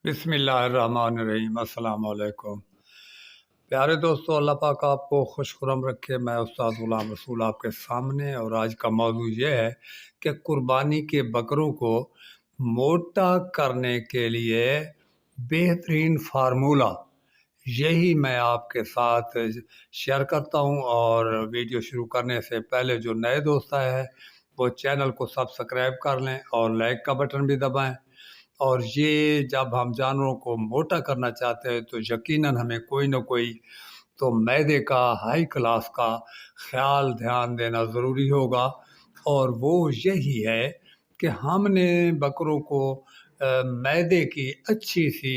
बिस्मिल्लाहिर्रहमानिर्रहीम। अस्सलाम वालेकुम। प्यारे दोस्तों, अल्लाह पाक आपको खुश खुरम रखे। मैं उस्ताद ग़ुलाम रसूल आपके सामने, और आज का मौजू ये है कि कुर्बानी के बकरों को मोटा करने के लिए बेहतरीन फार्मूला यही मैं आपके साथ शेयर करता हूं। और वीडियो शुरू करने से पहले जो नए दोस्त आए हैं वो चैनल को सब्सक्राइब कर लें और लाइक का बटन भी दबाएं। और ये जब हम जानवरों को मोटा करना चाहते हैं तो यकीनन हमें कोई ना कोई तो मैदे का हाई क्लास का ख्याल ध्यान देना ज़रूरी होगा। और वो यही है कि हमने बकरों को मैदे की अच्छी सी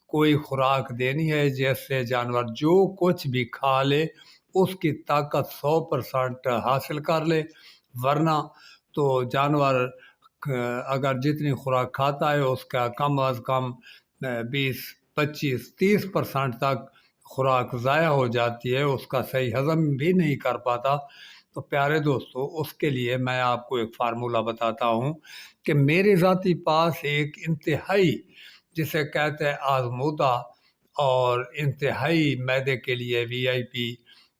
कोई खुराक देनी है, जैसे जानवर जो कुछ भी खा ले उसकी ताकत 100% हासिल कर ले। वरना तो जानवर अगर जितनी खुराक खाता है उसका कम अज़ कम 20, 25, 30% तक खुराक ज़ाया हो जाती है, उसका सही हज़म भी नहीं कर पाता। तो प्यारे दोस्तों, उसके लिए मैं आपको एक फार्मूला बताता हूँ कि मेरे ज़ाती पास एक इंतहाई, जिसे कहते हैं आज़मूदा और इंतहाई मैदे के लिए VIP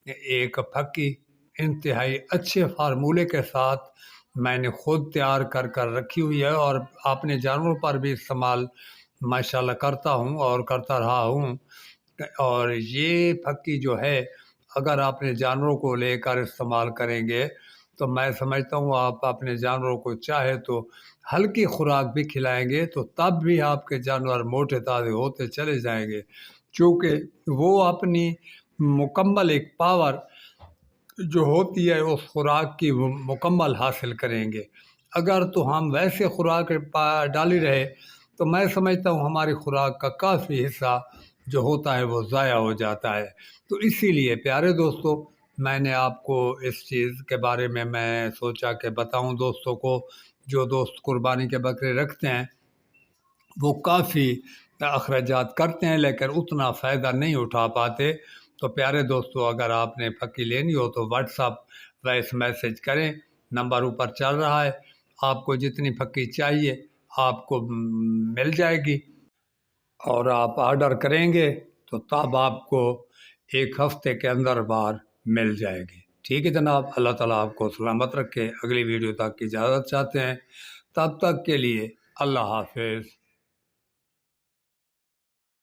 एक फक्की इंतहाई अच्छे फार्मूले के साथ मैंने ख़ुद तैयार कर कर रखी हुई है, और अपने जानवरों पर भी इस्तेमाल माशाल्लाह करता हूँ और करता रहा हूँ। और ये फक्की जो है, अगर अपने जानवरों को लेकर इस्तेमाल करेंगे तो मैं समझता हूँ आप अपने जानवरों को चाहे तो हल्की खुराक भी खिलाएंगे तो तब भी आपके जानवर मोटे ताज़े होते चले जाएंगे, क्योंकि वो अपनी मुकम्मल एक पावर जो होती है उस खुराक की वो मुकम्मल हासिल करेंगे। अगर तो हम वैसे खुराक डाली रहे तो मैं समझता हूँ हमारी खुराक का काफ़ी हिस्सा जो होता है वो ज़ाया हो जाता है। तो इसीलिए प्यारे दोस्तों, मैंने आपको इस चीज़ के बारे में मैं सोचा कि बताऊँ दोस्तों को। जो दोस्त कुर्बानी के बकरे रखते हैं वो काफ़ी अखराजात करते हैं लेकिन उतना फ़ायदा नहीं उठा पाते। तो प्यारे दोस्तों, अगर आपने फक्की लेनी हो तो व्हाट्सअप वॉइस मैसेज करें, नंबर ऊपर चल रहा है। आपको जितनी फक्की चाहिए आपको मिल जाएगी, और आप ऑर्डर करेंगे तो तब आपको एक हफ्ते के अंदर बार मिल जाएगी। ठीक है जनाब, अल्लाह ताला आपको सलामत रखे। अगली वीडियो तक की इजाज़त चाहते हैं, तब तक के लिए अल्लाह हाफिज़।